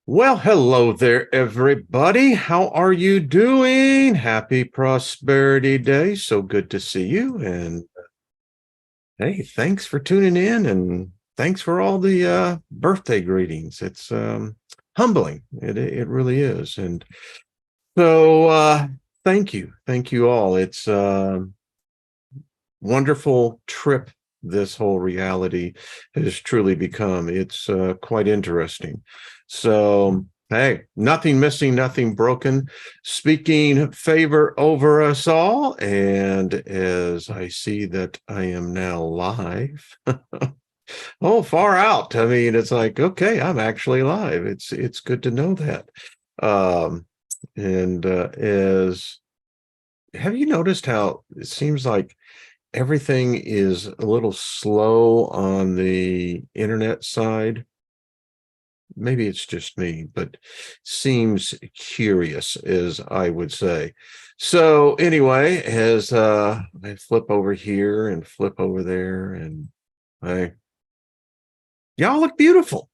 Well, hello there, everybody. How are you doing? Happy Prosperity Day. So good to see you. And hey, thanks for tuning in and thanks for all the birthday greetings. It's humbling. It really is. And so thank you. Thank you all. It's wonderful trip this whole reality has truly become. It's quite interesting. So, hey, nothing missing, nothing broken. Speaking favor over us all. And as I see that I am now live, oh, far out. I mean, it's like, okay, I'm actually live. It's good to know that. Um, and as have you noticed how it seems like everything is a little slow on the internet side? Maybe it's just me, but seems curious, as I would say. So anyway, as I flip over here and flip over there, and I y'all look beautiful.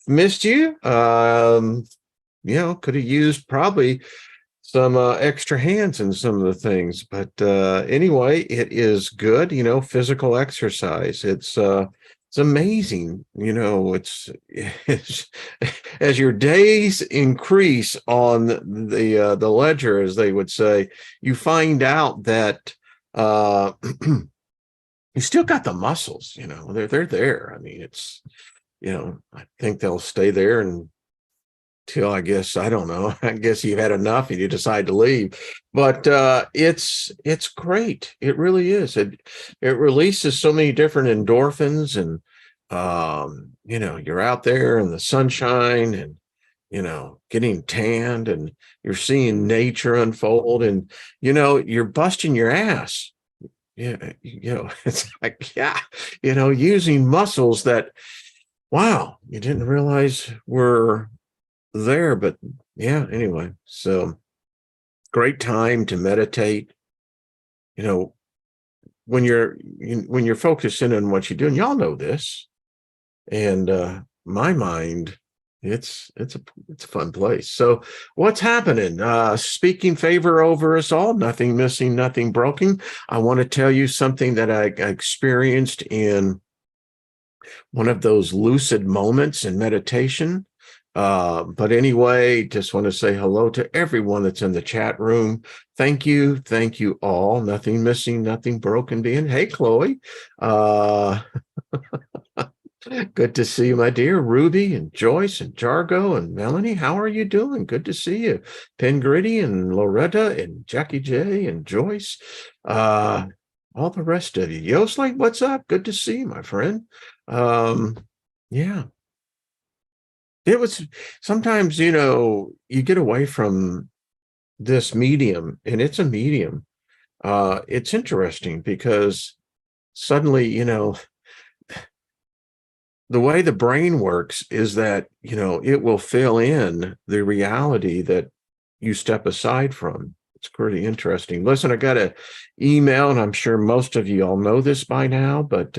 Missed you. Could have used probably some extra hands in some of the things, but anyway, it is good. Physical exercise. It's amazing. It's as your days increase on the ledger, as they would say, you find out that uh you still got the muscles. They're there. I mean, I think they'll stay there and till, I guess, I don't know. I guess you had enough and you decide to leave. But it's great. It really is. It releases so many different endorphins, and you're out there in the sunshine and getting tanned, and you're seeing nature unfold, and you're busting your ass. Yeah, it's like, yeah, using muscles that, wow, you didn't realize were there. But yeah, anyway, so great time to meditate. you know when you're focusing on what you're doing, y'all know this. And my mind, it's a fun place. So what's happening? Speaking favor over us all, nothing missing, nothing broken. I want to tell you something that I experienced in one of those lucid moments in meditation. But anyway, just want to say hello to everyone that's in the chat room. Thank you. Thank you all. Nothing missing, nothing broken being. Hey, Chloe. Uh, Good to see you, my dear. Ruby and Joyce and Jargo and Melanie. How are you doing? Good to see you. Pen Gritty and Loretta and Jackie J and Joyce. Uh, all the rest of you. Yosley, what's up? Good to see you, my friend. Um, yeah. It was sometimes, you get away from this medium, and it's a medium. It's interesting because suddenly, the way the brain works is that, it will fill in the reality that you step aside from. It's pretty interesting. Listen, I got an email, and I'm sure most of you all know this by now, but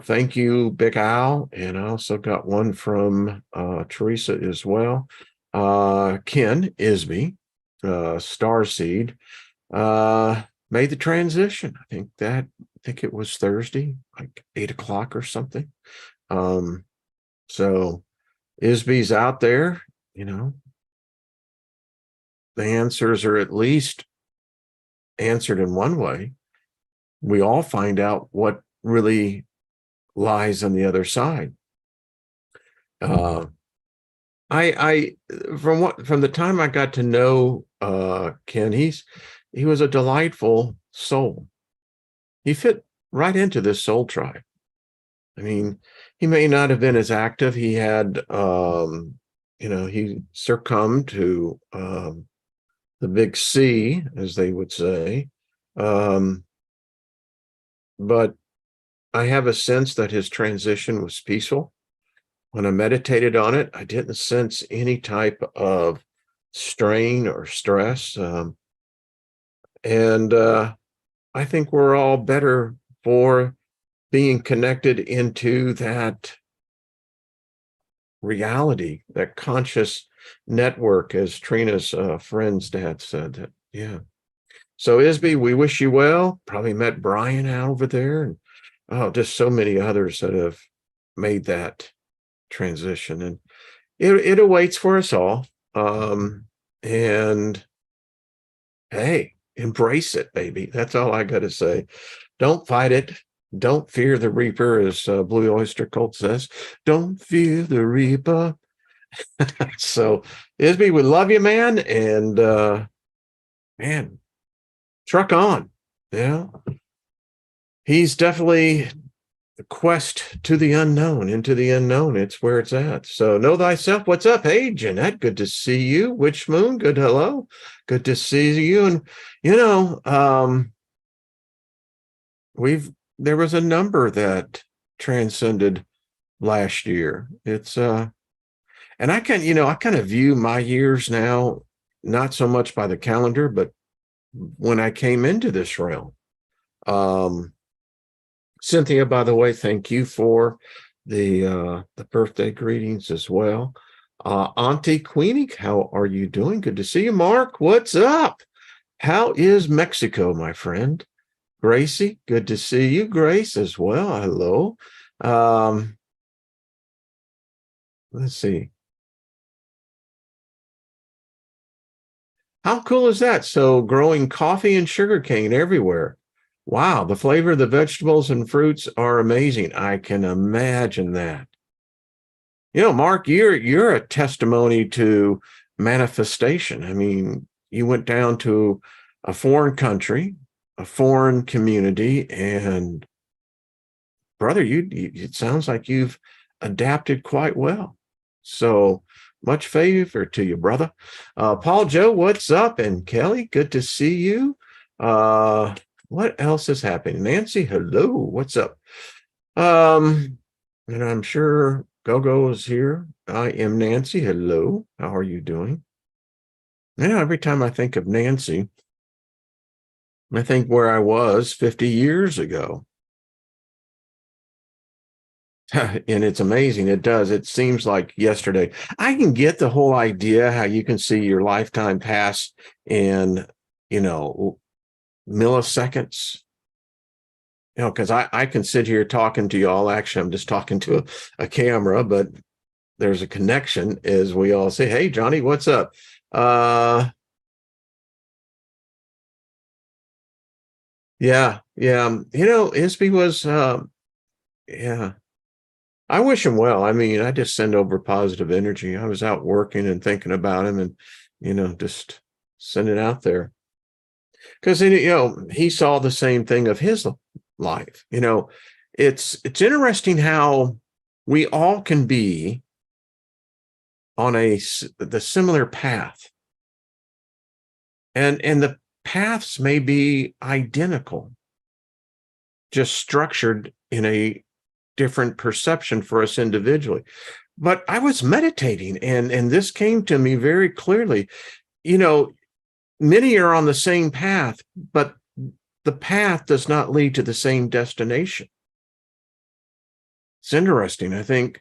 thank you, Big Al. And I also got one from Teresa as well. Ken Isby, Starseed, made the transition. I think it was Thursday, like 8 o'clock or something. So Isby's out there, the answers are at least answered in one way. We all find out what really lies on the other side. I from the time I got to know Ken, he was a delightful soul. He fit right into this soul tribe. I mean, he may not have been as active. He had he succumbed to the big C, as they would say. But I have a sense that his transition was peaceful. When I meditated on it, I didn't sense any type of strain or stress. And I think we're all better for being connected into that reality, that conscious network, as Trina's friend's dad said. That, yeah. So Isby, we wish you well. Probably met Brian out over there, and oh, just so many others that have made that transition, and it awaits for us all. And hey, embrace it, baby. That's all I got to say. Don't fight it. Don't fear the reaper, as Blue Oyster Cult says. Don't fear the reaper. So, Isby, we love you, man, and man, truck on. Yeah, he's definitely the quest to the unknown, into the unknown. It's where it's at. So know thyself. What's up? Hey, Jeanette, good to see you. Witch Moon, good hello. Good to see you. And there was a number that transcended last year. It's and I kind of view my years now, not so much by the calendar, but when I came into this realm. Cynthia, by the way, thank you for the birthday greetings as well. Auntie Queenie, how are you doing? Good to see you. Mark, what's up? How is Mexico, my friend? Gracie, good to see you. Grace as well. Hello. Let's see. How cool is that? So growing coffee and sugarcane everywhere. Wow, the flavor of the vegetables and fruits are amazing. I can imagine that. Mark, you're a testimony to manifestation. I mean, you went down to a foreign country, a foreign community, and brother, it sounds like you've adapted quite well. So much favor to you, brother. Paul Joe, what's up? And Kelly, good to see you. What else is happening? Nancy, hello, what's up? And I'm sure Gogo is here. I am Nancy. Hello, how are you doing? Every time I think of Nancy, I think where I was 50 years ago. And it's amazing. It does. It seems like yesterday. I can get the whole idea how you can see your lifetime pass in, milliseconds. Because I can sit here talking to you all. Actually, I'm just talking to a camera, but there's a connection as we all say, hey, Johnny, what's up? Yeah. Isby was, yeah. I wish him well. I mean, I just send over positive energy. I was out working and thinking about him and, just send it out there. Because, he saw the same thing of his life. It's interesting how we all can be on the similar path. And the paths may be identical, just structured in a different perception for us individually. But I was meditating and this came to me very clearly. Many are on the same path, but the path does not lead to the same destination. It's interesting. I think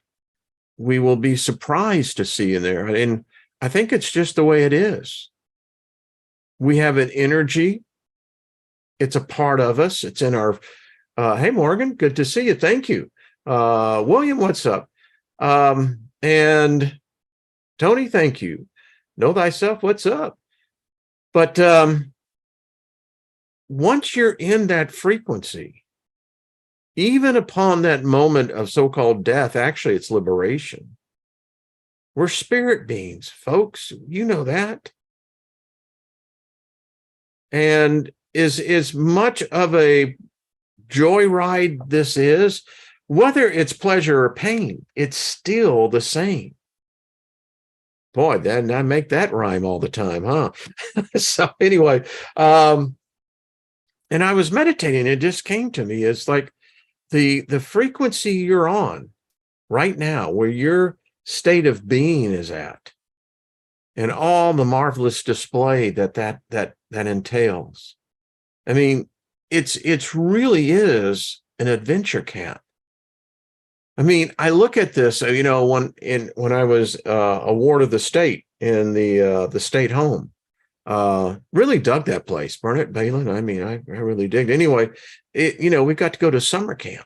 we will be surprised to see in there. And I think it's just the way it is. We have an energy. It's a part of us. It's in our, hey, Morgan, good to see you. Thank you. William, what's up? And Tony, thank you. Know thyself, what's up? But once you're in that frequency, even upon that moment of so-called death, actually it's liberation. We're spirit beings, folks. You know that. And as much of a joyride this is, whether it's pleasure or pain, it's still the same. Boy, then I make that rhyme all the time, huh? So anyway, and I was meditating, it just came to me. It's like the frequency you're on right now, where your state of being is at, and all the marvelous display that entails. I mean, it's really is an adventure camp. I mean, I look at this, when I was a ward of the state in the state home, really dug that place, Burnett Balin. I mean, I really digged. Anyway, we got to go to summer camp.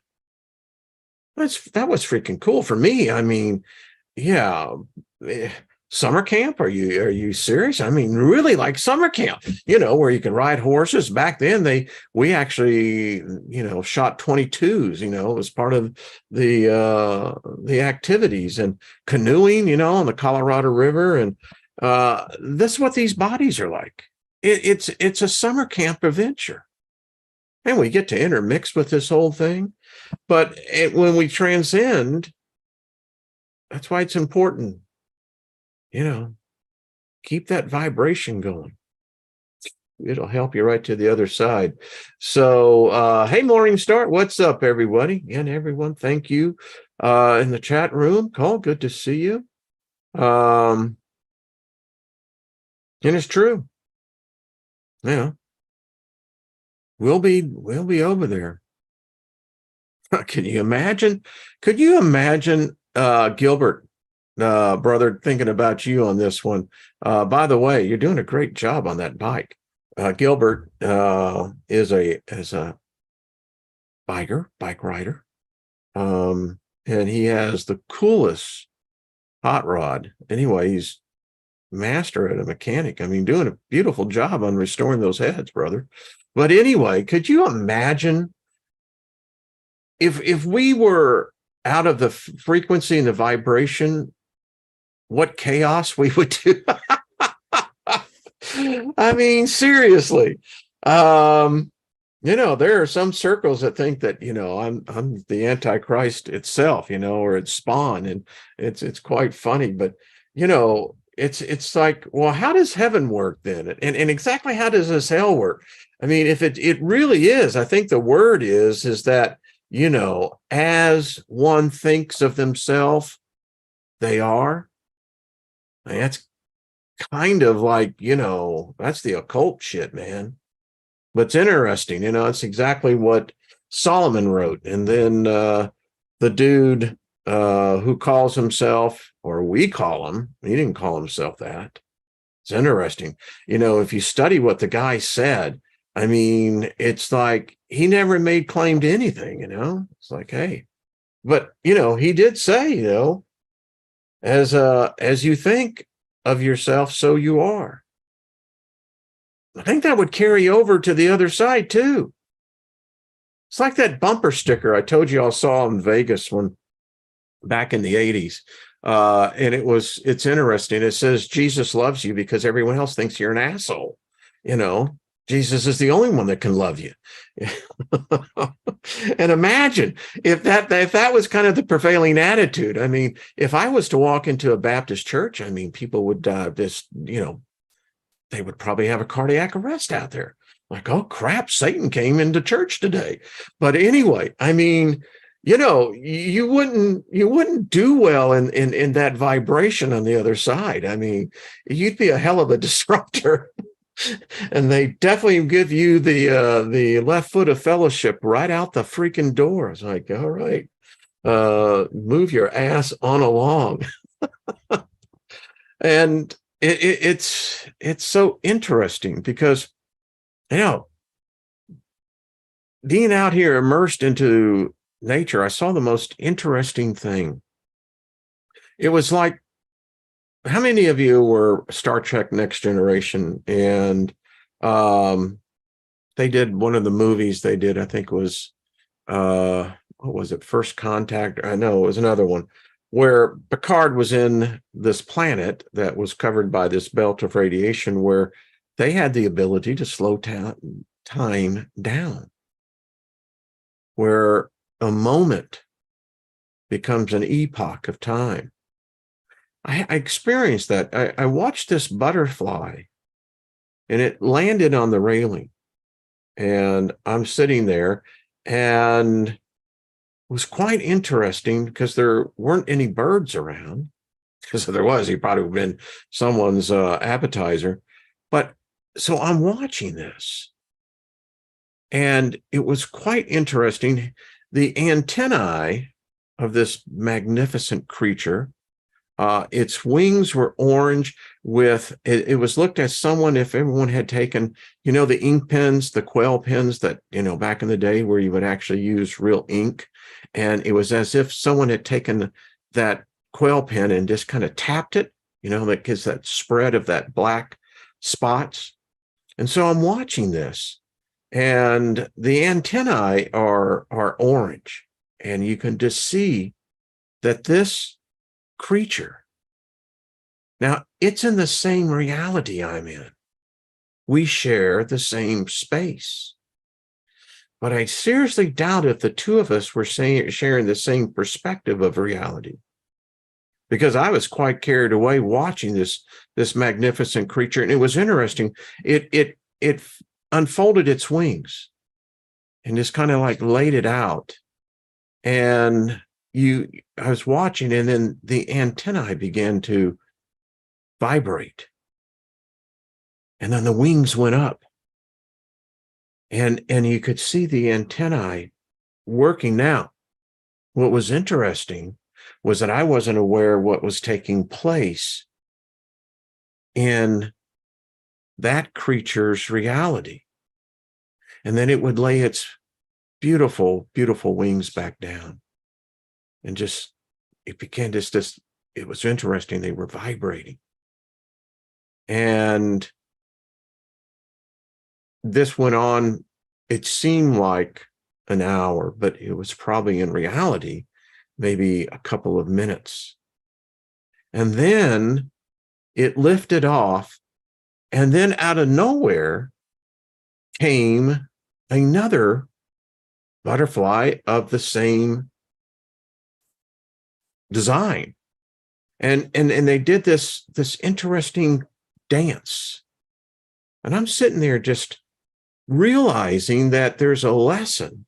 That was freaking cool for me. I mean, yeah, eh, summer camp? Are you serious? I mean, really like summer camp, where you can ride horses. Back then, we actually, shot 22s, as part of the activities, and canoeing, on the Colorado River. And that's what these bodies are like. It's a summer camp adventure. And we get to intermix with this whole thing. But when we transcend, that's why it's important, keep that vibration going. It'll help you right to the other side. So, hey, Morning Star, what's up, everybody? And everyone, thank you. In the chat room, Cole, good to see you. And it's true. We'll be over there. Can you imagine? Could you imagine, Gilbert, brother, thinking about you on this one? By the way, you're doing a great job on that bike. Gilbert is a bike rider, and he has the coolest hot rod. Anyway, he's master at a mechanic. I mean, doing a beautiful job on restoring those heads, brother. But anyway, could you imagine if we were out of the frequency and the vibration, what chaos we would do? I mean, seriously. There are some circles that think that, I'm the Antichrist itself, or it's Spawn, and it's quite funny. But, it's like, well, how does heaven work then? And exactly how does this hell work? I mean, if it really is, I think the word is that, as one thinks of themselves, they are. I mean, that's kind of like, that's the occult shit, man. But it's interesting, it's exactly what Solomon wrote. And then the dude who calls himself, or we call him, he didn't call himself that. It's interesting. If you study what the guy said, I mean, it's like he never made claim to anything, It's like, hey, but he did say, as you think of yourself, so you are. I think that would carry over to the other side too. It's like that bumper sticker I told you I saw in Vegas back in the 80s. And it's interesting. It says, Jesus loves you because everyone else thinks you're an asshole. Jesus is the only one that can love you. And imagine if that was kind of the prevailing attitude. I mean, if I was to walk into a Baptist church, I mean, people would they would probably have a cardiac arrest out there. Like, oh crap, Satan came into church today. But anyway, I mean, you wouldn't do well in that vibration on the other side. I mean, you'd be a hell of a disruptor. And they definitely give you the left foot of fellowship right out the freaking door. It's like, all right, move your ass on along. And it's so interesting because, being out here immersed into nature, I saw the most interesting thing. It was like, how many of you were Star Trek Next Generation? And they did one of the movies they did, I think was, what was it, First Contact? I know it was another one where Picard was in this planet that was covered by this belt of radiation where they had the ability to slow time down, where a moment becomes an epoch of time. I experienced that. I watched this butterfly and it landed on the railing, and I'm sitting there, and it was quite interesting because there weren't any birds around. Because if there was, he probably would have been someone's appetizer. But so I'm watching this, and it was quite interesting. The antennae of this magnificent creature. Its wings were orange with, it was looked at someone, if everyone had taken, the ink pens, the quail pens that, back in the day where you would actually use real ink. And it was as if someone had taken that quail pen and just kind of tapped it, that gives that spread of that black spots. And so I'm watching this, and the antennae are orange, and you can just see that this creature, now it's in the same reality I'm in. We share the same space. But I seriously doubt if the two of us were sharing the same perspective of reality, because I was quite carried away watching this magnificent creature. And it was interesting. It unfolded its wings and just kind of like laid it out. And I was watching, and then the antennae began to vibrate. And then the wings went up. And you could see the antennae working. Now, what was interesting was that I wasn't aware what was taking place in that creature's reality. And then it would lay its beautiful, beautiful wings back down. And just, it began just this, it was interesting. They were vibrating. And this went on, it seemed like an hour, but it was probably in reality, maybe a couple of minutes. And then it lifted off, and then out of nowhere came another butterfly of the same design. And they did this interesting dance. And I'm sitting there just realizing that there's a lesson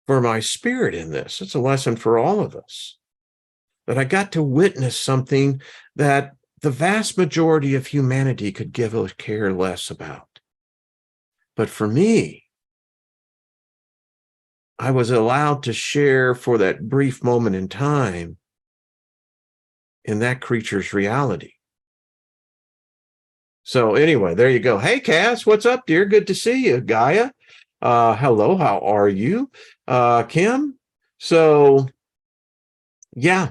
for my spirit in this. It's a lesson for all of us, that I got to witness something that the vast majority of humanity could give a care less about. But for me, I was allowed to share for that brief moment in time in that creature's reality. So anyway, there you go. Hey, Cass, what's up, dear? Good to see you. Gaia, hello, how are you? Kim, so yeah.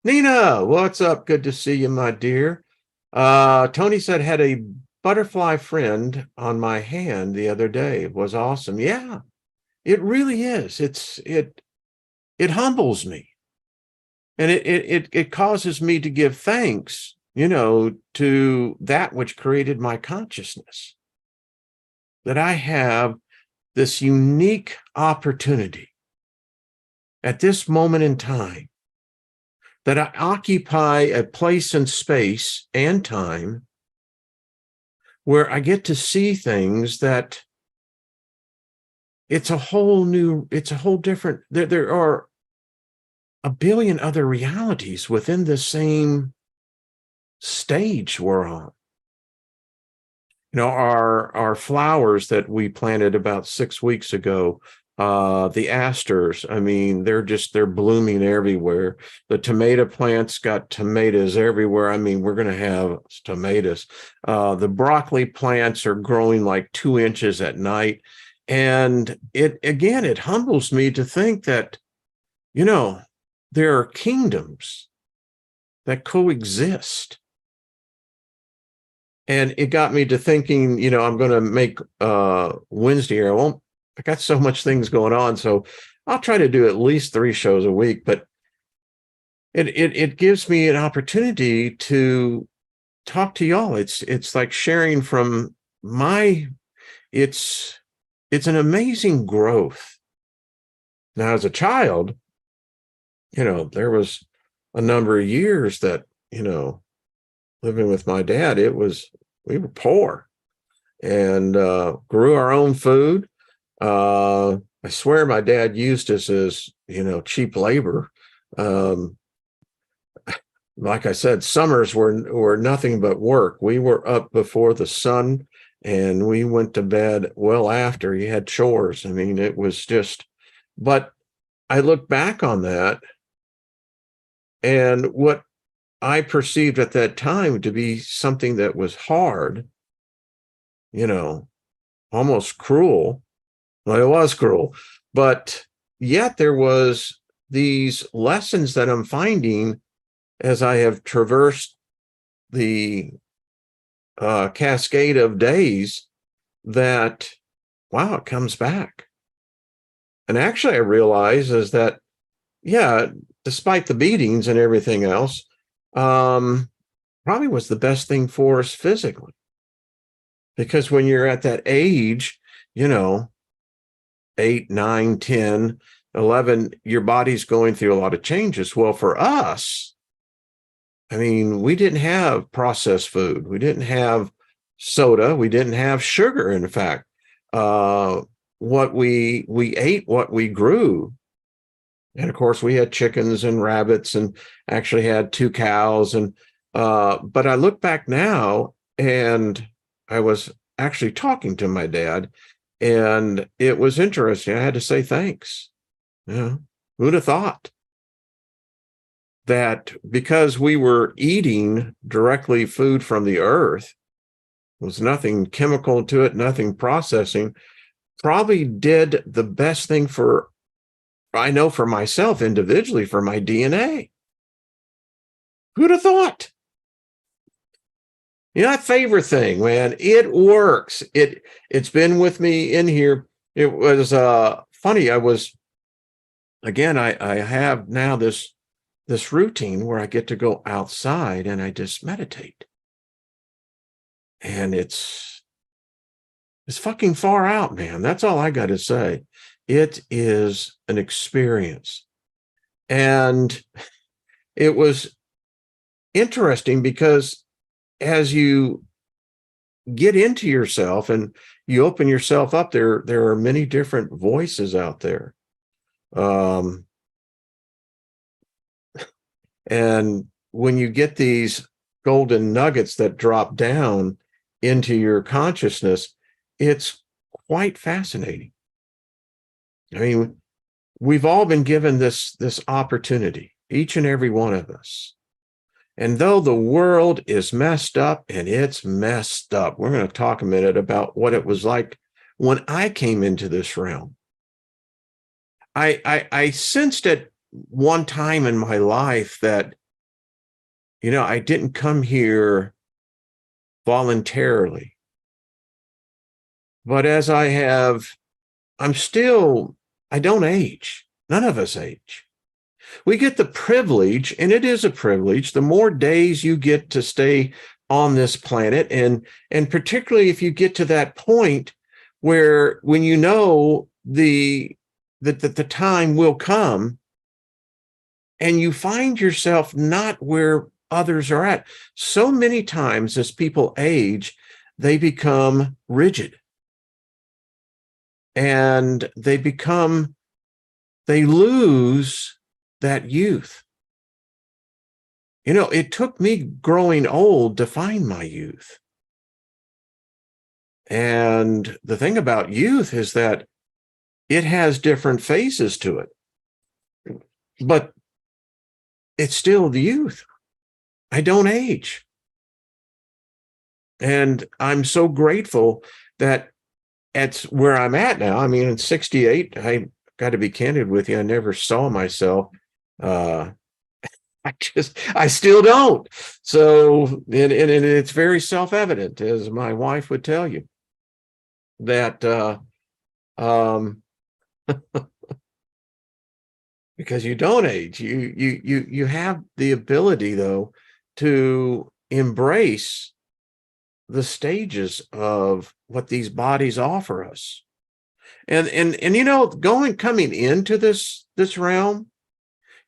Nina, what's up? Good to see you, my dear. Tony said, had a butterfly friend on my hand the other day. It was awesome. Yeah, it really is. It humbles me. And it causes me to give thanks, to that which created my consciousness, that I have this unique opportunity at this moment in time, that I occupy a place and space and time where I get to see things that it's a whole different, there are a billion other realities within the same stage we're on. Our flowers that we planted about 6 weeks ago, the asters, I mean, they're blooming everywhere. The tomato plants got tomatoes everywhere. I mean, we're going to have tomatoes. The broccoli plants are growing like 2 inches at night. And it humbles me to think that, there are kingdoms that coexist. And it got me to thinking, I'm going to make Wednesday here. I got so much things going on, so I'll try to do at least 3 shows a week. But it gives me an opportunity to talk to y'all. It's like sharing from it's an amazing growth. Now, as a child, there was a number of years that, living with my dad, we were poor and grew our own food. I swear my dad used us as, cheap labor. Like I said, summers were nothing but work. We were up before the sun and we went to bed well after. He had chores. I mean, it was just, but I look back on that, and what I perceived at that time to be something that was hard, you know, almost cruel. Well, it was cruel, but yet there was these lessons that I'm finding as I have traversed the cascade of days that, wow, it comes back. And actually, I realize is that, yeah, despite the beatings and everything else, probably was the best thing for us physically. Because when you're at that age, you know, 8, 9, 10, 11, your body's going through a lot of changes. Well, for us, I mean, we didn't have processed food. We didn't have soda. We didn't have sugar. In fact, what we ate, what we grew. And of course, we had chickens and rabbits, and actually had 2 cows. And but I look back now, and I was actually talking to my dad, and it was interesting. I had to say thanks. Yeah, who'd have thought that because we were eating directly food from the earth, was nothing chemical to it, nothing processing, probably did the best thing for, I know for myself individually, for my DNA. Who'd have thought? You know, that favorite thing, man, it works. It's been with me in here. It was funny. I have now this routine where I get to go outside and I just meditate. And it's fucking far out, man. That's all I got to say. It is an experience. And it was interesting because as you get into yourself and you open yourself up, there are many different voices out there. And when you get these golden nuggets that drop down into your consciousness, it's quite fascinating. I mean, we've all been given this opportunity, each and every one of us. And though the world is messed up, and it's messed up, we're going to talk a minute about what it was like when I came into this realm. I sensed at one time in my life that, you know, I didn't come here voluntarily. But as I don't age. None of us age. We get the privilege, and it is a privilege, the more days you get to stay on this planet, and particularly if you get to that point where when you know that the time will come and you find yourself not where others are at. So many times as people age, they become rigid, and they lose that youth. You know, it took me growing old to find my youth. And the thing about youth is that it has different phases to it, but it's still the youth. I don't age. And I'm so grateful that at where I'm at now, I mean, at 68, I got to be candid with you, I never saw myself. I still don't. So, and it's very self-evident, as my wife would tell you, that because you don't age, you have the ability, though, to embrace the stages of what these bodies offer us. And you know, coming into this realm,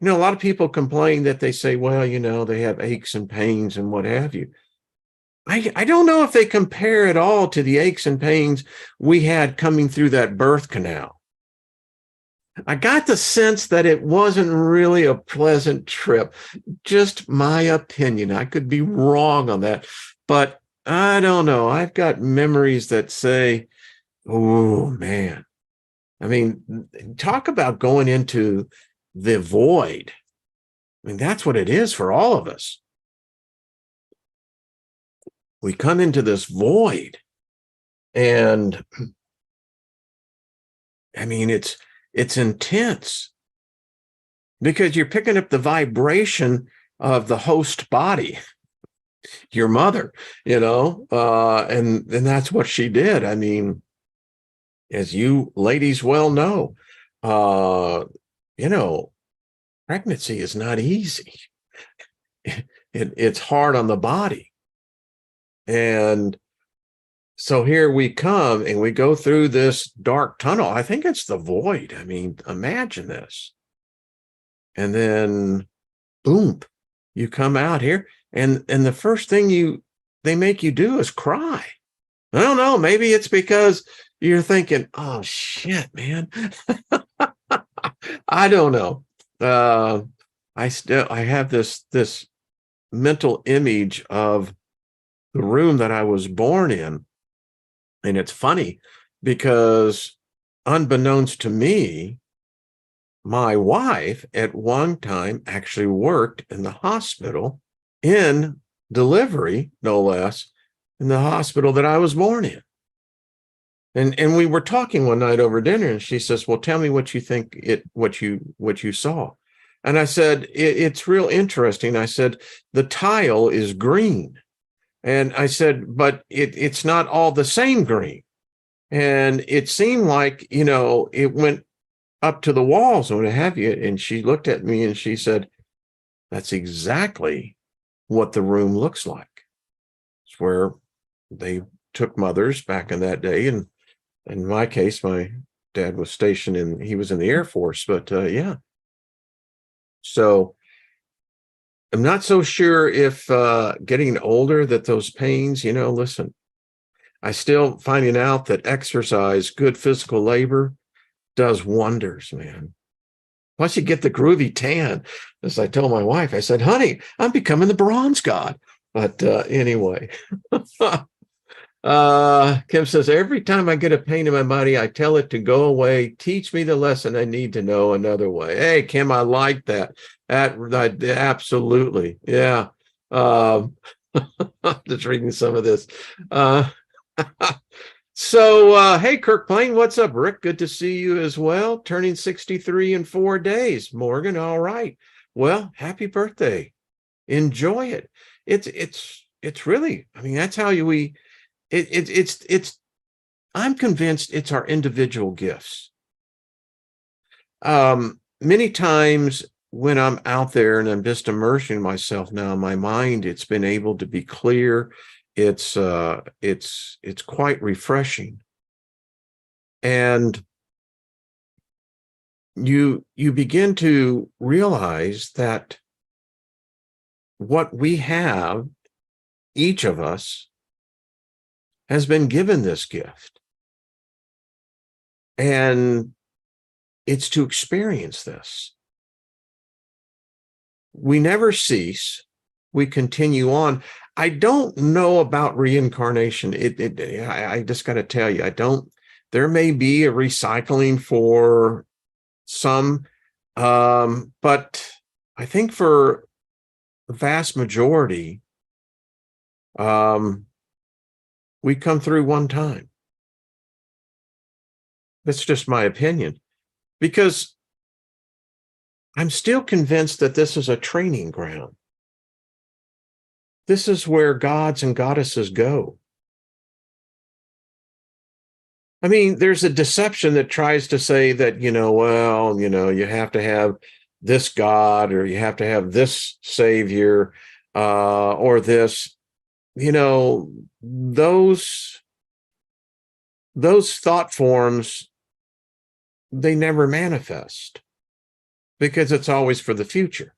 you know, a lot of people complain that they say, well, you know, they have aches and pains and what have you. I don't know if they compare at all to the aches and pains we had coming through that birth canal. I got the sense that it wasn't really a pleasant trip. Just my opinion. I could be wrong on that, but I don't know. I've got memories that say, oh man, I mean, talk about going into the void. I mean, that's what it is for all of us. We come into this void, and I mean, it's intense because you're picking up the vibration of the host body, your mother, and that's what she did. I mean, as you ladies well know, uh, you know, pregnancy is not easy. It's hard on the body. And so here we come and we go through this dark tunnel. I think it's the void. I mean, imagine this. And then boom, you come out here and the first thing they make you do is cry. I don't know, maybe it's because you're thinking, oh shit, man. I don't know. I have this mental image of the room that I was born in. And it's funny because unbeknownst to me, my wife at one time actually worked in the hospital in delivery, no less, in the hospital that I was born in. And we were talking one night over dinner, and she says, well, tell me what you think what you saw. And I said, it's real interesting. I said, the tile is green. And I said, but it's not all the same green. And it seemed like, it went up to the walls and what have you. And she looked at me and she said, that's exactly what the room looks like. It's where they took mothers back in that day. And in my case, my dad was stationed he was in the Air Force, but yeah. So I'm not so sure if getting older that those pains, listen, I still finding out that exercise, good physical labor does wonders, man. Plus you get the groovy tan. As I told my wife, I said, honey, I'm becoming the bronze god. But anyway, Kim says, every time I get a pain in my body, I tell it to go away. Teach me the lesson I need to know another way. Hey, Kim, I like that. Absolutely. Yeah. Just reading some of this. So, hey, Kirk Plain, what's up, Rick? Good to see you as well. Turning 63 in 4 days. Morgan, all right. Well, happy birthday. Enjoy it. It's really, I mean, that's how I'm convinced it's our individual gifts. Many times when I'm out there and I'm just immersing myself now in my mind, it's been able to be clear. It's quite refreshing. And you begin to realize that what we have, each of us, has been given this gift. And it's to experience this. We never cease. We continue on. I don't know about reincarnation. I just got to tell you, there may be a recycling for some, but I think for the vast majority, we come through one time. That's just my opinion, because I'm still convinced that this is a training ground. This is where gods and goddesses go. I mean, there's a deception that tries to say that, you have to have this God, or you have to have this savior, or this, those thought forms, they never manifest because it's always for the future.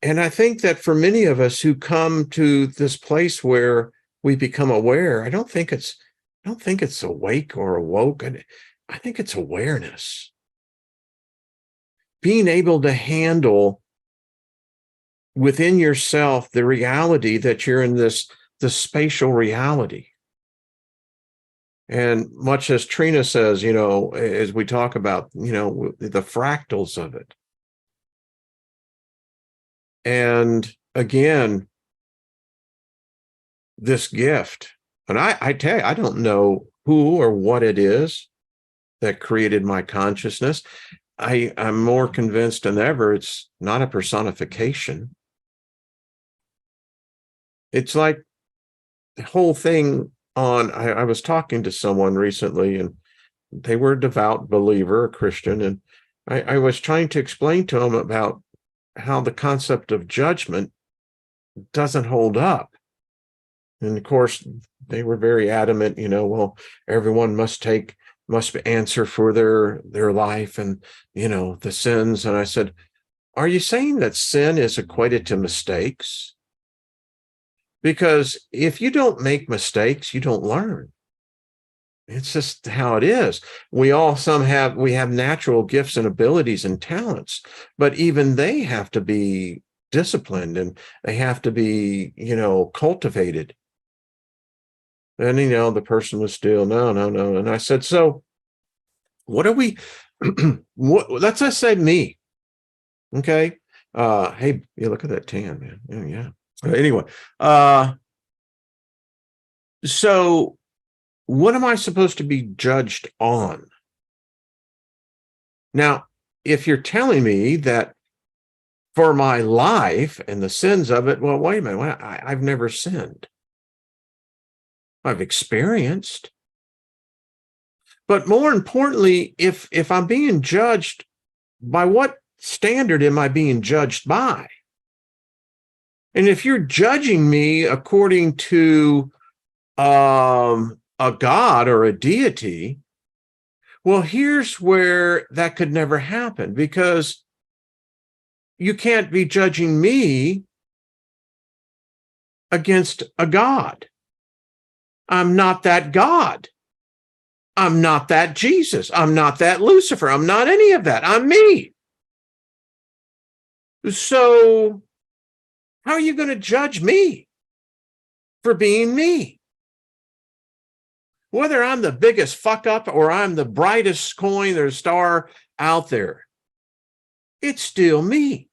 And I think that for many of us who come to this place where we become aware, I don't think it's awake or awoke. I think it's awareness. Being able to handle within yourself the reality that you're in this spatial reality. And much as Trina says, as we talk about, the fractals of it. And again, this gift, and I tell you, I don't know who or what it is that created my consciousness. I'm more convinced than ever it's not a personification. It's like the whole thing I was talking to someone recently, and they were a devout believer, a Christian, and I was trying to explain to them about how the concept of judgment doesn't hold up. And of course, they were very adamant, well, everyone must answer for their life and, the sins. And I said, are you saying that sin is equated to mistakes? Because if you don't make mistakes, you don't learn. It's just how it is. We have natural gifts and abilities and talents, but even they have to be disciplined and they have to be, cultivated. And, the person was still, no. And I said, so what are we, let's just say me. Okay. Hey, you look at that tan, man. Oh, yeah. Anyway, so what am I supposed to be judged on? Now, if you're telling me that for my life and the sins of it, well, wait a minute, I've never sinned. I've experienced. But more importantly, if I'm being judged, by what standard am I being judged by? And if you're judging me according to a God or a deity, well, here's where that could never happen, because you can't be judging me against a God. I'm not that God. I'm not that Jesus. I'm not that Lucifer. I'm not any of that. I'm me. So how are you going to judge me for being me? Whether I'm the biggest fuck up or I'm the brightest coin or star out there, it's still me.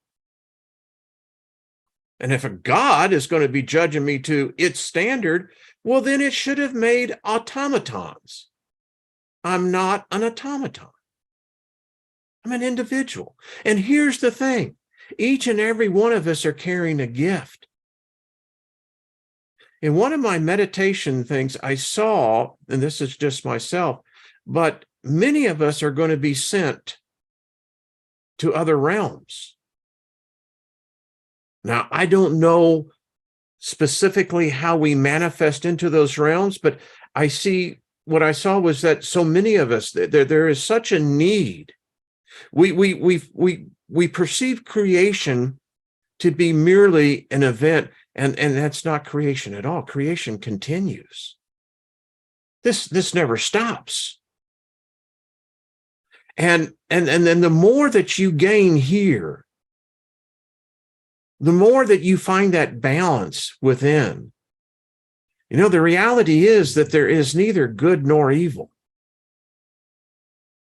And if a God is going to be judging me to its standard, well, then it should have made automatons. I'm not an automaton. I'm an individual. And here's the thing. Each and every one of us are carrying a gift. In one of my meditation things, I saw, and this is just myself, but many of us are going to be sent to other realms. Now, I don't know specifically how we manifest into those realms, but what I saw was that so many of us, there is such a need. We perceive creation to be merely an event, and that's not creation at all. Creation continues. This never stops. And then the more that you gain here, the more that you find that balance within. The reality is that there is neither good nor evil.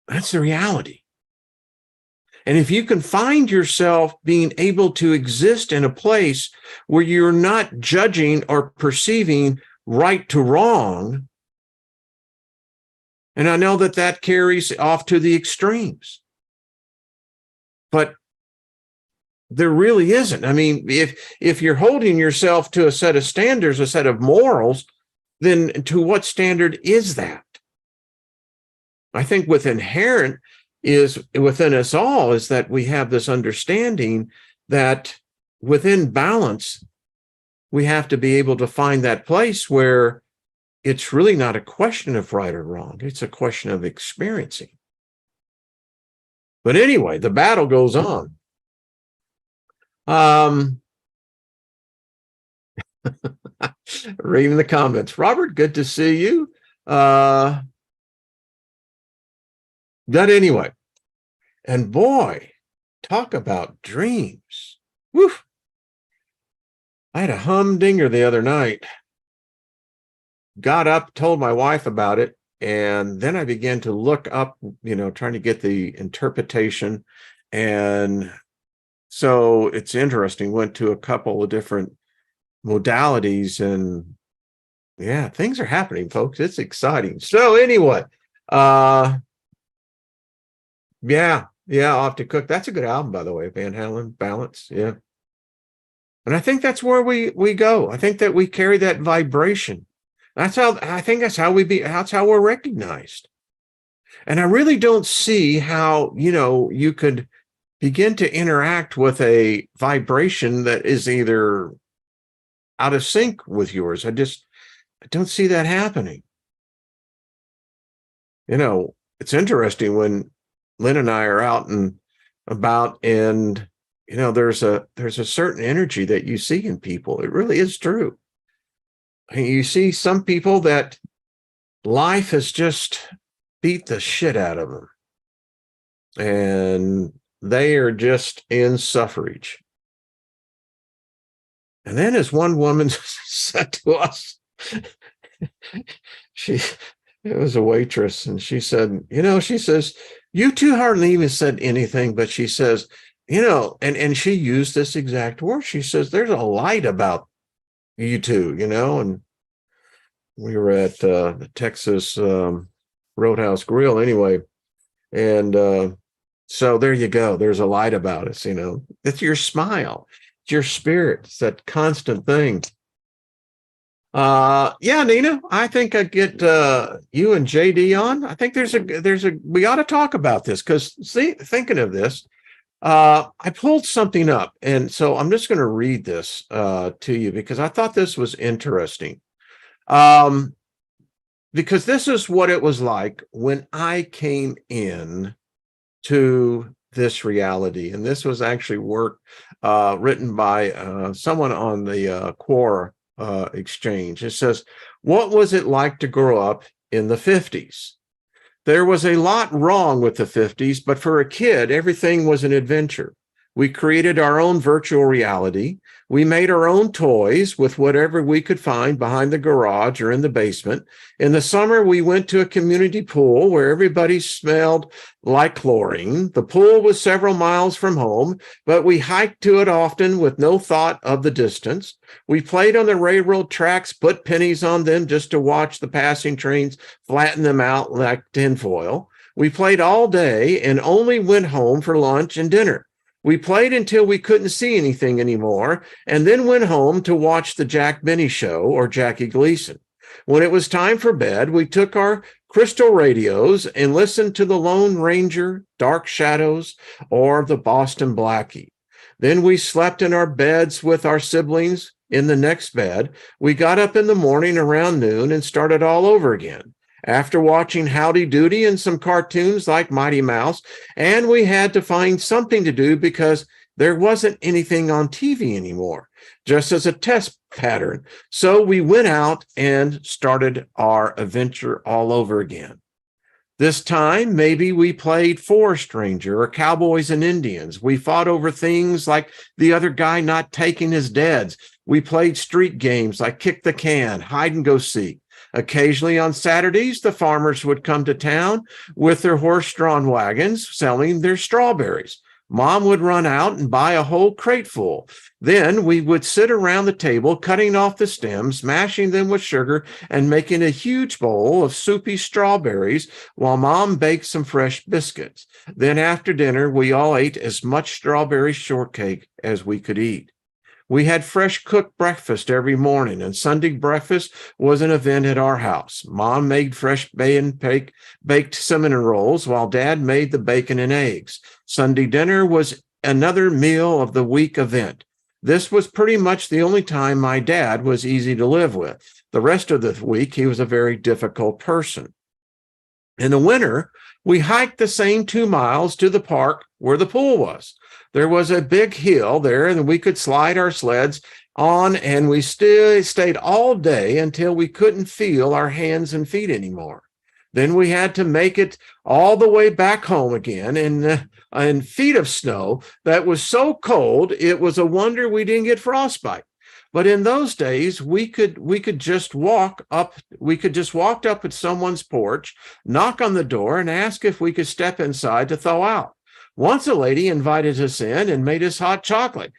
That's the reality. And if you can find yourself being able to exist in a place where you're not judging or perceiving right to wrong, and I know that carries off to the extremes, but there really isn't. I mean, if you're holding yourself to a set of standards, a set of morals, then to what standard is that? I think inherent is within us all is that we have this understanding that within balance, we have to be able to find that place where it's really not a question of right or wrong. It's a question of experiencing. But anyway, the battle goes on. Reading the comments. Robert, good to see you. But anyway, and boy, talk about dreams. Woof. I had a humdinger the other night. Got up, told my wife about it, And then I began to look up, trying to get the interpretation. And so it's interesting, went to a couple of different modalities, and yeah, things are happening, folks. It's exciting. So anyway, yeah, I'll have to cook. That's a good album, by the way, Van Halen, Balance. Yeah. And I think that's where we go. I think that we carry that vibration. That's how that's how we're recognized. And I really don't see how, you could begin to interact with a vibration that is either out of sync with yours. I don't see that happening. It's interesting when Lynn and I are out and about, and there's a certain energy that you see in people. It really is true. I mean, you see some people that life has just beat the shit out of them, and they are just in suffrage. And then, as one woman said to us, it was a waitress, and she said, she says, "You two hardly even said anything," but she says, and she used this exact word. She says, "There's a light about you two," and we were at the Texas Roadhouse Grill anyway. And so there you go. There's a light about us, It's your smile. It's your spirit. It's that constant thing. Yeah, Nina, I think I get you and JD on. I think we ought to talk about this, because thinking of this, I pulled something up, and so I'm just going to read this to you, because I thought this was interesting. Because this is what it was like when I came in to this reality. And this was actually work written by someone on the Quora exchange. It says, "What was it like to grow up in the 50s? There was a lot wrong with the 50s, but for a kid, everything was an adventure. We created our own virtual reality. We made our own toys with whatever we could find behind the garage or in the basement. In the summer, we went to a community pool where everybody smelled like chlorine. The pool was several miles from home, but we hiked to it often with no thought of the distance. We played on the railroad tracks, put pennies on them just to watch the passing trains flatten them out like tinfoil. We played all day and only went home for lunch and dinner. We played until we couldn't see anything anymore, and then went home to watch the Jack Benny Show or Jackie Gleason. When it was time for bed, we took our crystal radios and listened to the Lone Ranger, Dark Shadows, or the Boston Blackie. Then we slept in our beds with our siblings in the next bed. We got up in the morning around noon and started all over again. After watching Howdy Doody and some cartoons like Mighty Mouse, and we had to find something to do because there wasn't anything on TV anymore, just as a test pattern. So we went out and started our adventure all over again. This time, maybe we played Forest Ranger or Cowboys and Indians. We fought over things like the other guy not taking his deads. We played street games like Kick the Can, Hide and Go Seek. Occasionally on Saturdays, the farmers would come to town with their horse-drawn wagons selling their strawberries. Mom would run out and buy a whole crate full. Then we would sit around the table, cutting off the stems, mashing them with sugar, and making a huge bowl of soupy strawberries while Mom baked some fresh biscuits. Then after dinner, we all ate as much strawberry shortcake as we could eat. We had fresh cooked breakfast every morning, and Sunday breakfast was an event at our house. Mom made fresh baked cinnamon rolls, while Dad made the bacon and eggs. Sunday dinner was another meal of the week event. This was pretty much the only time my dad was easy to live with. The rest of the week, he was a very difficult person. In the winter, we hiked the same 2 miles to the park where the pool was. There was a big hill there, and we could slide our sleds on, and we still stayed all day until we couldn't feel our hands and feet anymore. Then we had to make it all the way back home again in feet of snow that was so cold, it was a wonder we didn't get frostbite. But in those days, we could just walk up, we could just walk up at someone's porch, knock on the door, and ask if we could step inside to thaw out. Once a lady invited us in and made us hot chocolate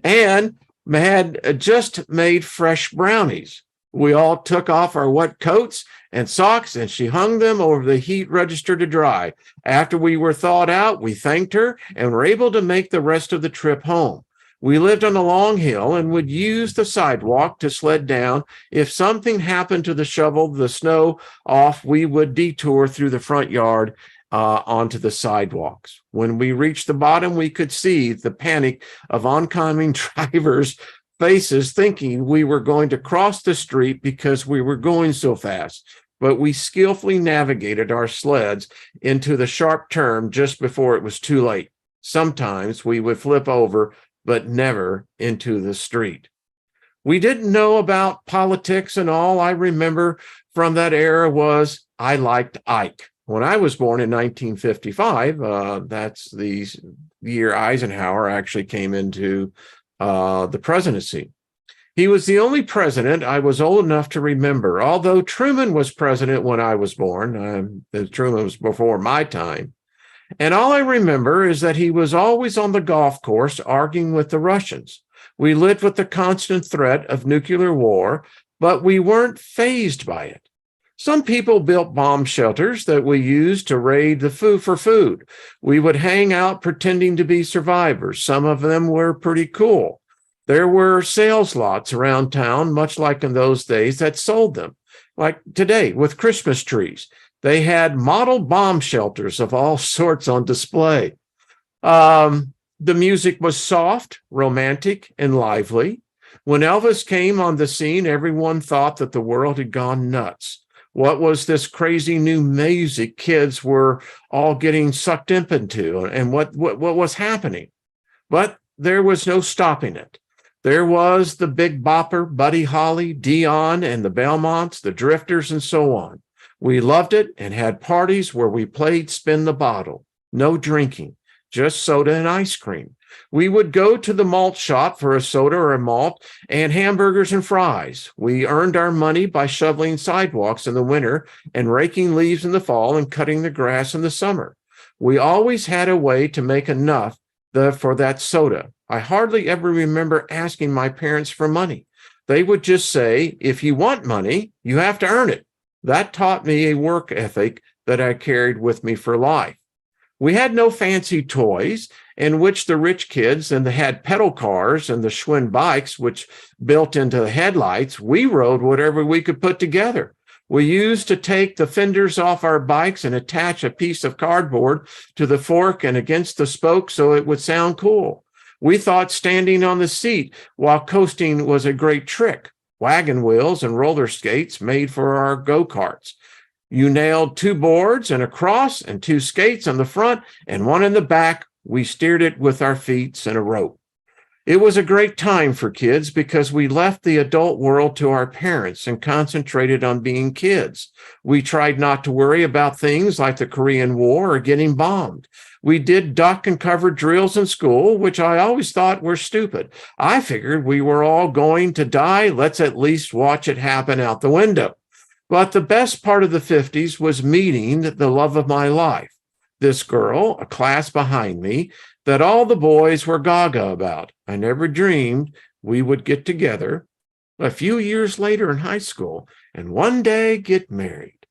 and had just made fresh brownies. We all took off our wet coats and socks, and she hung them over the heat register to dry. After we were thawed out, we thanked her and were able to make the rest of the trip home. We lived on a long hill and would use the sidewalk to sled down. If something happened to shovel the snow off, we would detour through the front yard onto the sidewalks. When we reached the bottom, we could see the panic of oncoming drivers' faces, thinking we were going to cross the street because we were going so fast. But we skillfully navigated our sleds into the sharp turn just before it was too late. Sometimes we would flip over, but never into the street. We didn't know about politics, and all I remember from that era was I liked Ike. When I was born in 1955, that's the year Eisenhower actually came into the presidency. He was the only president I was old enough to remember, although Truman was president when I was born. Truman was before my time. And all I remember is that he was always on the golf course arguing with the Russians. We lived with the constant threat of nuclear war, but we weren't fazed by it. Some people built bomb shelters that we used to raid the food for food. We would hang out pretending to be survivors. Some of them were pretty cool. There were sales lots around town, much like in those days, that sold them. Like today with Christmas trees. They had model bomb shelters of all sorts on display. The music was soft, romantic, and lively. When Elvis came on the scene, everyone thought that the world had gone nuts. What was this crazy new music kids were all getting sucked into, and what was happening? But there was no stopping it. There was the Big Bopper, Buddy Holly, Dion, and the Belmonts, the Drifters, and so on. We loved it and had parties where we played spin the bottle. No drinking, just soda and ice cream. We would go to the malt shop for a soda or a malt and hamburgers and fries. We earned our money by shoveling sidewalks in the winter and raking leaves in the fall and cutting the grass in the summer. We always had a way to make enough for that soda. I hardly ever remember asking my parents for money. They would just say, if you want money, you have to earn it. That taught me a work ethic that I carried with me for life. We had no fancy toys, in which the rich kids and had pedal cars and the Schwinn bikes, which built into the headlights. We rode whatever we could put together. We used to take the fenders off our bikes and attach a piece of cardboard to the fork and against the spoke so it would sound cool. We thought standing on the seat while coasting was a great trick. Wagon wheels and roller skates made for our go-karts. You nailed 2 boards and a cross and 2 skates on the front and 1 in the back. We steered it with our feet and a rope. It was a great time for kids because we left the adult world to our parents and concentrated on being kids. We tried not to worry about things like the Korean War or getting bombed. We did duck and cover drills in school, which I always thought were stupid. I figured we were all going to die. Let's at least watch it happen out the window. But the best part of the 50s was meeting the love of my life. This girl, a class behind me, that all the boys were gaga about. I never dreamed we would get together a few years later in high school and one day get married.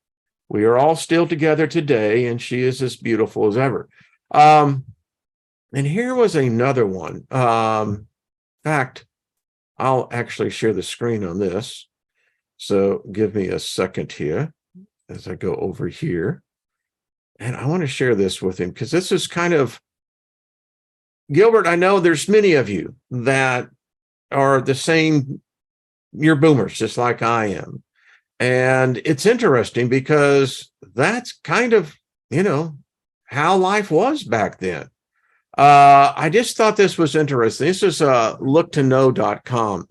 We are all still together today, and she is as beautiful as ever. And here was another one. In fact, I'll actually share the screen on this. So give me a second here as I go over here. And I want to share this with him because this is kind of, Gilbert, I know there's many of you that are the same, you're boomers, just like I am. And it's interesting because that's kind of, how life was back then. I just thought this was interesting. This is looktoknow.com.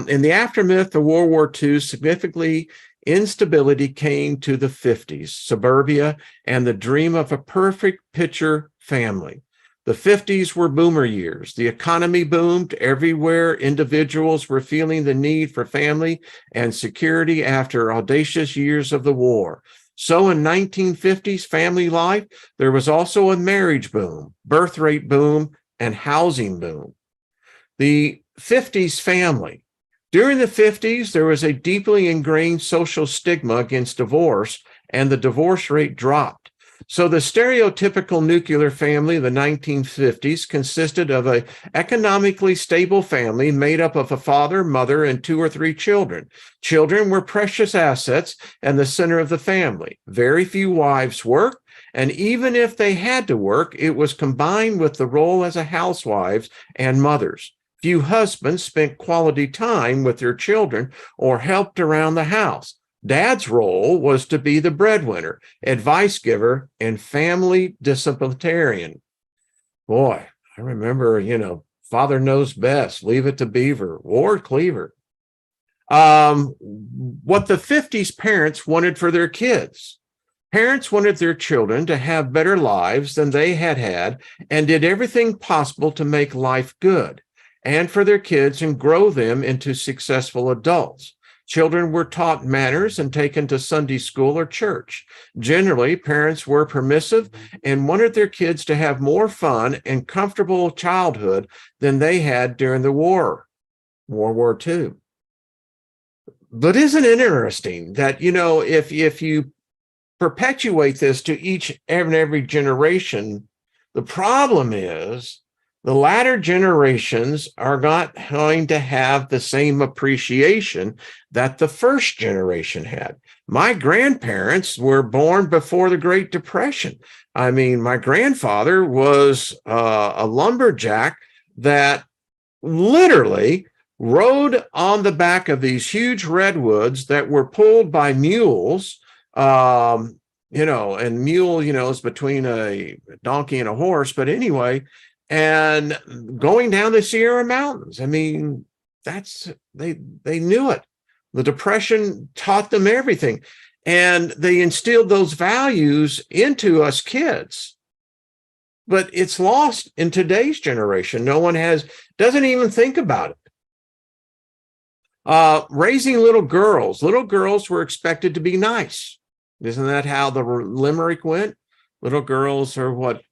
In the aftermath of World War II, significantly instability came to the 50s, suburbia, and the dream of a perfect picture family. The 50s were boomer years. The economy boomed everywhere. Individuals were feeling the need for family and security after audacious years of the war. So in 1950s family life, there was also a marriage boom, birth rate boom, and housing boom. The 50s family. During the 50s, there was a deeply ingrained social stigma against divorce, and the divorce rate dropped. So the stereotypical nuclear family of the 1950s consisted of an economically stable family made up of a father, mother, and 2 or 3 children. Children were precious assets and the center of the family. Very few wives worked, and even if they had to work, it was combined with the role as a housewives and mothers. Few husbands spent quality time with their children or helped around the house. Dad's role was to be the breadwinner, advice giver, and family disciplinarian. Boy, I remember, father knows best, leave it to Beaver, Ward Cleaver. What the 50s parents wanted for their kids. Parents wanted their children to have better lives than they had had and did everything possible to make life good and for their kids and grow them into successful adults. Children were taught manners and taken to Sunday school or church. Generally, parents were permissive and wanted their kids to have more fun and comfortable childhood than they had during the World War II. But isn't it interesting that, if you perpetuate this to each and every generation, the problem is the latter generations are not going to have the same appreciation that the first generation had. My grandparents were born before the Great Depression. I mean, my grandfather was a lumberjack that literally rode on the back of these huge redwoods that were pulled by mules. And mule, is between a donkey and a horse. But anyway, and going down the Sierra Mountains. I mean, they knew it. The Depression taught them everything, and they instilled those values into us kids. But it's lost in today's generation. No one doesn't even think about it. Raising little girls were expected to be nice. Isn't that how the limerick went? Little girls are what?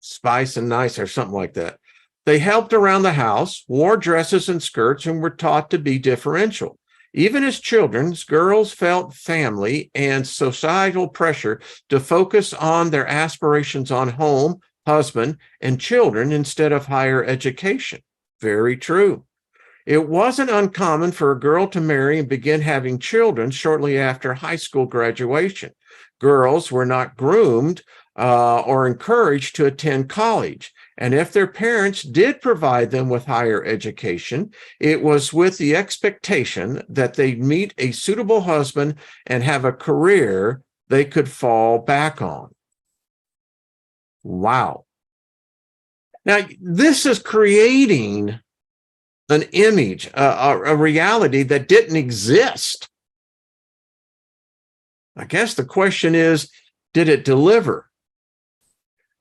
Spice and nice or something like that. They helped around the house, wore dresses and skirts, and were taught to be differential. Even as children, girls felt family and societal pressure to focus on their aspirations on home, husband, and children instead of higher education. Very true. It wasn't uncommon for a girl to marry and begin having children shortly after high school graduation. Girls were not groomed or encouraged to attend college. And if their parents did provide them with higher education, it was with the expectation that they'd meet a suitable husband and have a career they could fall back on. Wow. Now, this is creating an image, a reality that didn't exist. I guess the question is, did it deliver?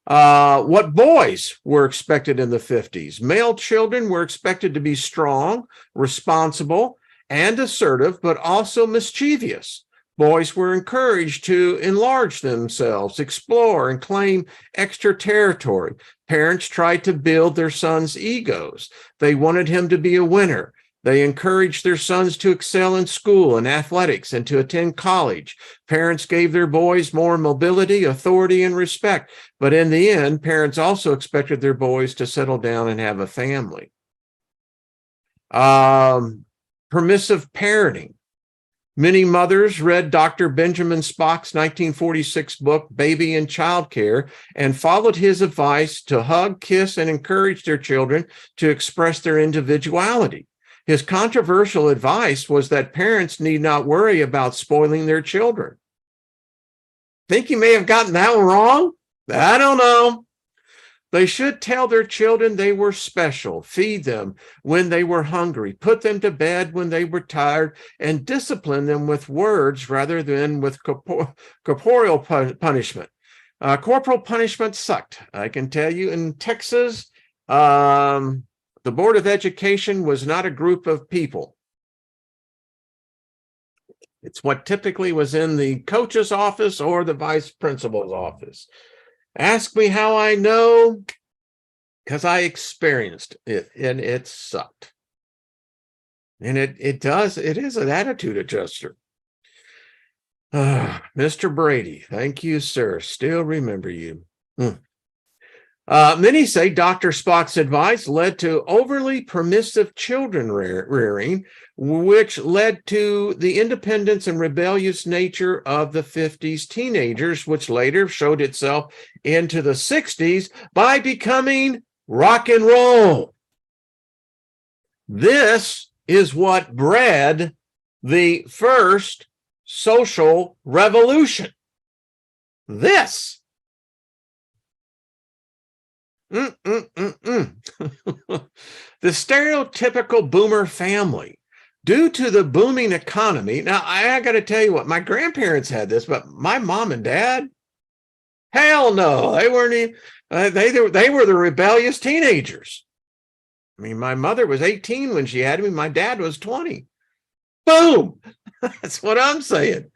What boys were expected in the 50s? Male children were expected to be strong, responsible, and assertive, but also mischievous. Boys were encouraged to enlarge themselves, explore, and claim extra territory. Parents tried to build their sons' egos. They wanted him to be a winner. They encouraged their sons to excel in school and athletics and to attend college. Parents gave their boys more mobility, authority, and respect. But in the end, parents also expected their boys to settle down and have a family. Permissive parenting. Many mothers read Dr. Benjamin Spock's 1946 book, Baby and Child Care, and followed his advice to hug, kiss, and encourage their children to express their individuality. His controversial advice was that parents need not worry about spoiling their children. Think he may have gotten that one wrong? I don't know. They should tell their children they were special, feed them when they were hungry, put them to bed when they were tired, and discipline them with words rather than with corporeal punishment. Corporal punishment sucked. I can tell you in Texas, the Board of Education was not a group of people. It's what typically was in the coach's office or the vice principal's office. Ask me how I know, because I experienced it and it sucked. And it is an attitude adjuster. Mr. Brady, thank you, sir. Still remember you. Many say Dr. Spock's advice led to overly permissive children rearing, which led to the independence and rebellious nature of the 50s teenagers, which later showed itself into the 60s by becoming rock and roll. This is what bred the first social revolution. This. The stereotypical boomer family. Due to the booming economy, now I got to tell you what, my grandparents had this, but my mom and dad, hell no, they weren't even, they were the rebellious teenagers. I mean, my mother was 18 when she had me. My dad was 20. Boom. That's what I'm saying.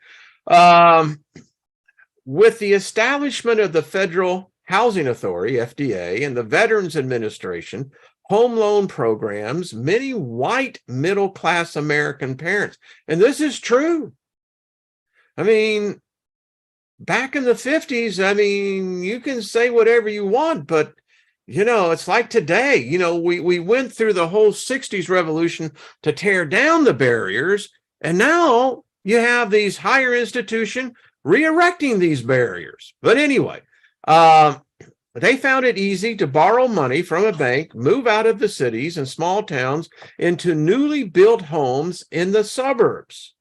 With the establishment of the Federal Housing Authority, FDA, and the Veterans Administration, home loan programs, many white middle-class American parents, and this is true. I mean, back in the 50s, I mean, you can say whatever you want, but it's like today, we went through the whole 60s revolution to tear down the barriers, and now you have these higher institutions re-erecting these barriers. But anyway, they found it easy to borrow money from a bank, move out of the cities and small towns into newly built homes in the suburbs.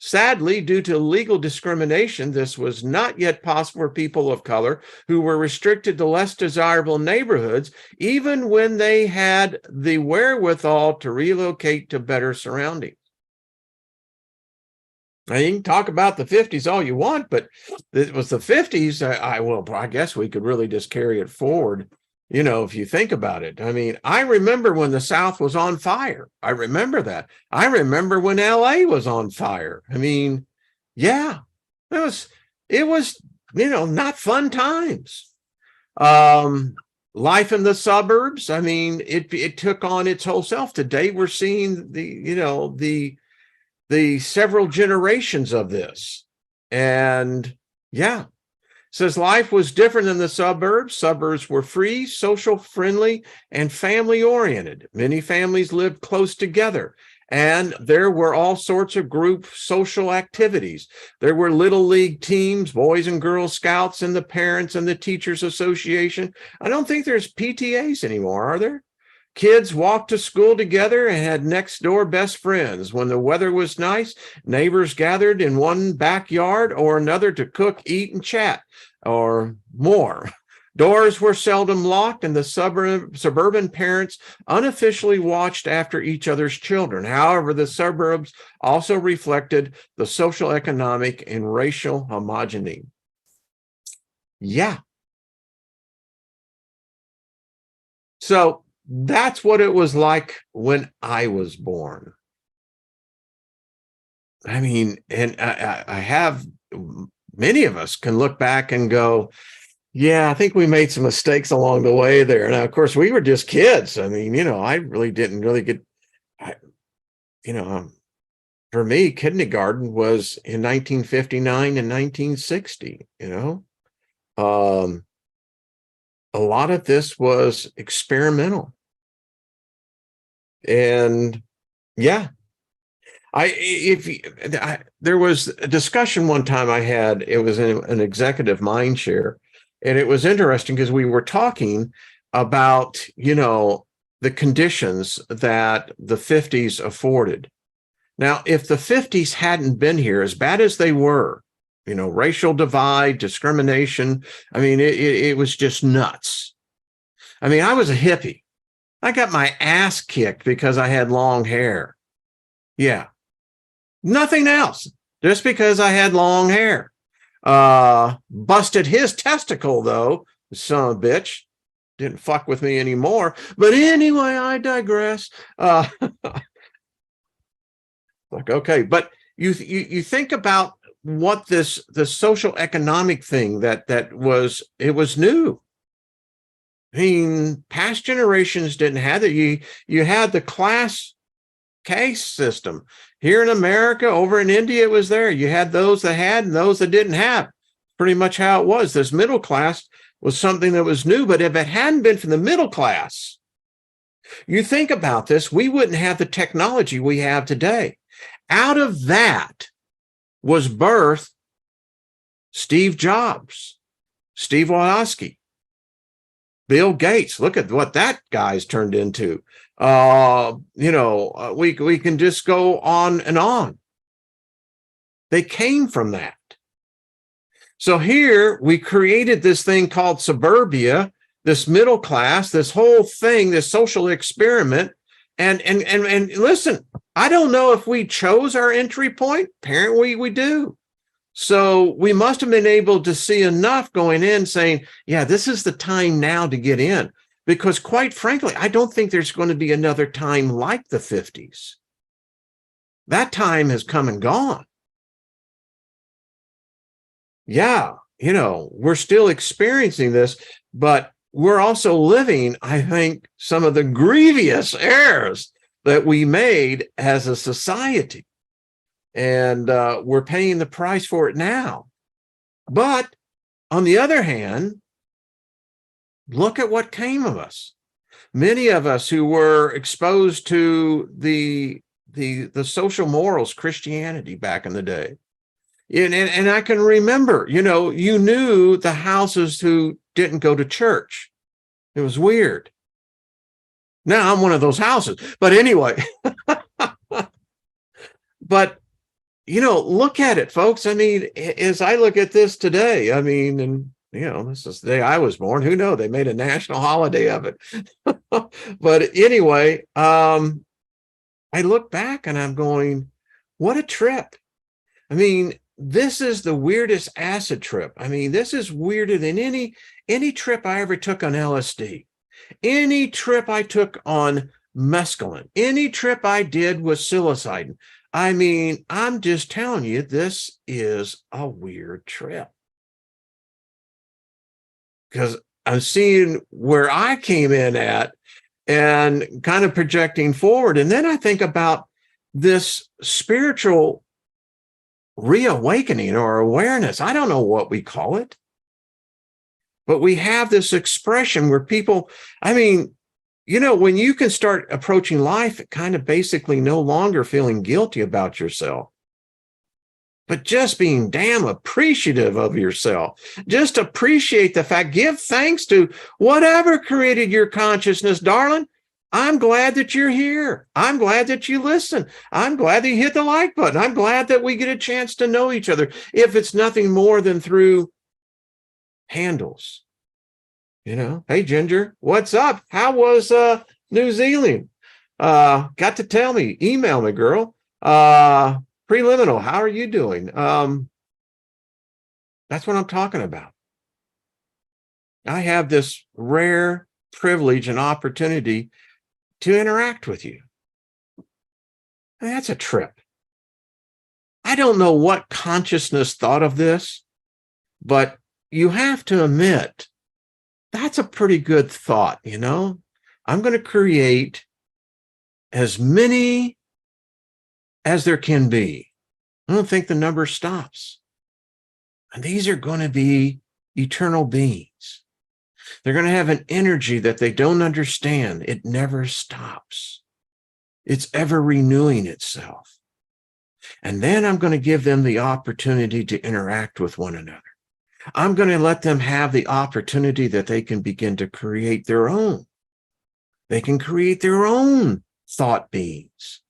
Sadly, due to legal discrimination, this was not yet possible for people of color who were restricted to less desirable neighborhoods, even when they had the wherewithal to relocate to better surroundings. Now, you can talk about the 50s all you want, but it was the 50s. I guess we could really just carry it forward, if you think about it. I mean, I remember when the South was on fire. I remember that. I remember when LA was on fire. I mean, yeah, it was, not fun times. Life in the suburbs. I mean, it took on its whole self. Today, we're seeing the several generations of this. And yeah, says life was different in the suburbs. Suburbs were free, social, friendly, and family oriented. Many families lived close together, and there were all sorts of group social activities. There were little league teams, Boys and Girls Scouts, and the Parents and the Teachers Association. I don't think there's PTAs anymore, are there? Kids walked to school together and had next door best friends. When the weather was nice, neighbors gathered in one backyard or another to cook, eat, and chat, or more. Doors were seldom locked, and the suburban parents unofficially watched after each other's children. However, the suburbs also reflected the social, economic, and racial homogeneity. Yeah. So that's what it was like when I was born. I mean, and I have, many of us can look back and go, yeah, I think we made some mistakes along the way there. Now, of course, we were just kids. I mean, I really didn't really get, for me, kindergarten was in 1959 and 1960, a lot of this was experimental. And yeah, there was a discussion one time I had, it was in an executive mind share, and it was interesting because we were talking about, the conditions that the 50s afforded. Now, if the 50s hadn't been here, as bad as they were, racial divide, discrimination, I mean, it was just nuts. I mean, I was a hippie. I got my ass kicked because I had long hair. Yeah. Nothing else. Just because I had long hair. Busted his testicle, though, son of a bitch. Didn't fuck with me anymore. But anyway, I digress. Like, okay, but you think about what the social economic thing that was, it was new. I mean, past generations didn't have it. You had the class caste system here in America. Over in India, it was there. You had those that had and those that didn't have. Pretty much how it was. This middle class was something that was new, but if it hadn't been for the middle class, you think about this, we wouldn't have the technology we have today. Out of that was birthed Steve Jobs, Steve Wozniak, Bill Gates. Look at what that guy's turned into. We can just go on and on. They came from that. So here we created this thing called suburbia, this middle class, this whole thing, this social experiment. And listen, I don't know if we chose our entry point. Apparently we do. So we must have been able to see enough going in saying, yeah, this is the time now to get in. Because quite frankly, I don't think there's going to be another time like the 50s. That time has come and gone. Yeah, we're still experiencing this, but we're also living, I think, some of the grievous errors that we made as a society. And we're paying the price for it now. But on the other hand, look at what came of us. Many of us who were exposed to the social morals, Christianity back in the day. And I can remember, you knew the houses who didn't go to church. It was weird. Now I'm one of those houses. But anyway, but, look at it, folks. I mean, as I look at this today, I mean, and, this is the day I was born. Who knows? They made a national holiday of it. But anyway, I look back and I'm going, what a trip. I mean, this is the weirdest acid trip. I mean, this is weirder than any trip I ever took on LSD, any trip I took on mescaline, any trip I did with psilocybin. I mean, I'm just telling you, this is a weird trip. Because I'm seeing where I came in at and kind of projecting forward. And then I think about this spiritual reawakening or awareness. I don't know what we call it, but we have this expression where people, I mean, when you can start approaching life, kind of basically no longer feeling guilty about yourself, but just being damn appreciative of yourself. Just appreciate the fact, give thanks to whatever created your consciousness, darling. I'm glad that you're here. I'm glad that you listen. I'm glad that you hit the like button. I'm glad that we get a chance to know each other, if it's nothing more than through handles. Hey, Ginger, what's up? How was New Zealand? Got to tell me, email me, girl. Preliminal, how are you doing? That's what I'm talking about. I have this rare privilege and opportunity to interact with you. And that's a trip. I don't know what consciousness thought of this, but you have to admit, that's a pretty good thought, I'm going to create as many as there can be. I don't think the number stops. And these are going to be eternal beings. They're going to have an energy that they don't understand. It never stops. It's ever renewing itself. And then I'm going to give them the opportunity to interact with one another. I'm going to let them have the opportunity that they can begin to create their own. They can create their own thought beings.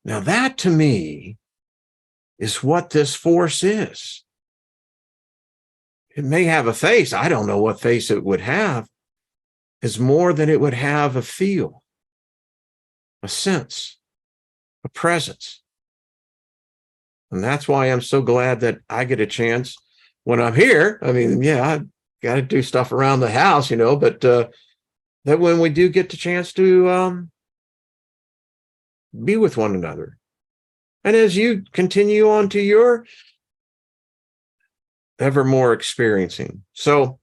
Now that to me is what this force is. It may have a face. I don't know what face it would have. It's more than it would have a feel, a sense, a presence. And that's why I'm so glad that I get a chance when I'm here. I mean, yeah, I got to do stuff around the house, but that when we do get the chance to be with one another. And as you continue on to your ever more experiencing. So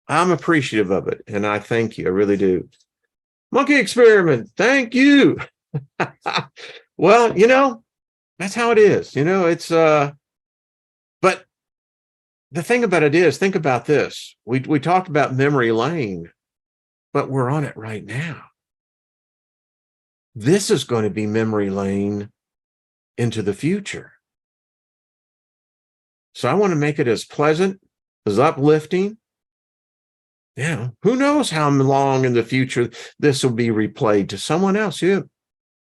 I'm appreciative of it. And I thank you. I really do. Monkey experiment. Thank you. Well, that's how it is. It's but the thing about it is, think about this. We talked about memory lane, but we're on it right now. This is going to be memory lane into the future. So I want to make it as pleasant, as uplifting. Yeah, who knows how long in the future this will be replayed to someone else. You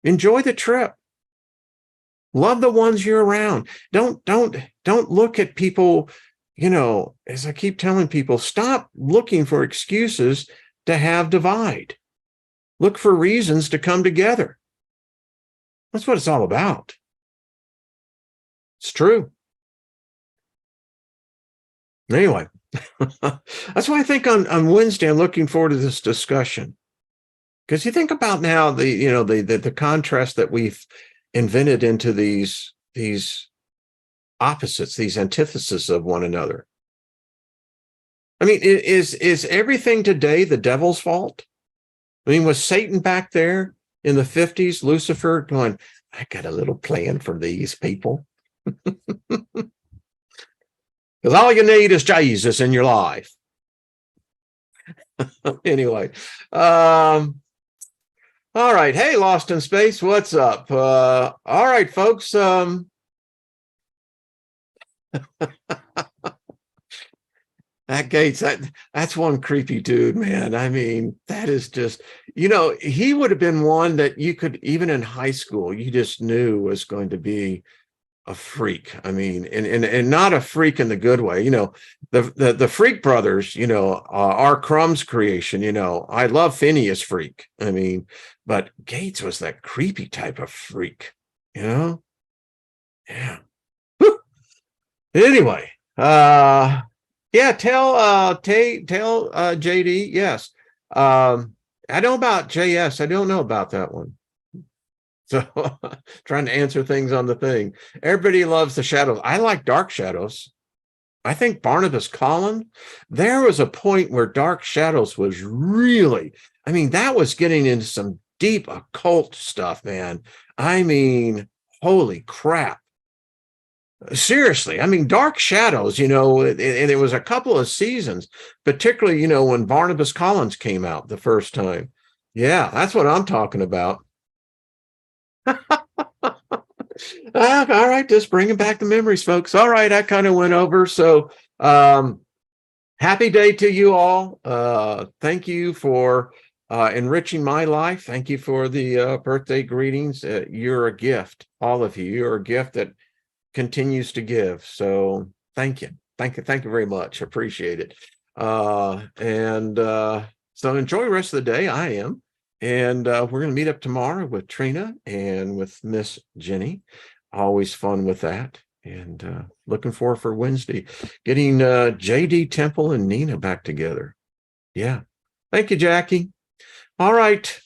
enjoy the trip. Love the ones you're around. Don't look at people, as I keep telling people, stop looking for excuses to have divide. Look for reasons to come together. That's what it's all about. It's true. Anyway, that's why I think on Wednesday, I'm looking forward to this discussion. Because you think about now the contrast that we've invented into these opposites, these antitheses of one another. I mean, is everything today the devil's fault? I mean, was Satan back there in the 50s, Lucifer going, I got a little plan for these people? Because all you need is Jesus in your life. Anyway, all right. Hey, Lost in Space, what's up? All right, folks. That Gates, that's one creepy dude, man. I mean, that is just, he would have been one that you could, even in high school, you just knew was going to be a freak. I mean, and not a freak in the good way. The Freak Brothers, R. Crumb's creation. I love Phineas Freak. I mean, but Gates was that creepy type of freak. Yeah. Whew. Anyway, yeah, tell JD. Yes, I know about JS. I don't know about that one. So trying to answer things on the thing. Everybody loves the shadows. I like Dark Shadows. I think Barnabas Collins, there was a point where Dark Shadows was really, I mean, that was getting into some deep occult stuff, man. I mean, holy crap. Seriously, I mean, Dark Shadows, and it was a couple of seasons, particularly, when Barnabas Collins came out the first time. Yeah, that's what I'm talking about. All right, just bringing back the memories, folks. All right, I kind of went over. So happy day to you all. Thank you for enriching my life. Thank you for the birthday greetings. You're a gift, all of you. You're a gift that continues to give. So thank you. Thank you very much. Appreciate it. So enjoy the rest of the day. I am. And we're going to meet up tomorrow with Trina and with Miss Jenny. Always fun with that. And looking forward for Wednesday, getting JD Temple and Nina back together. Yeah. Thank you, Jackie. All right.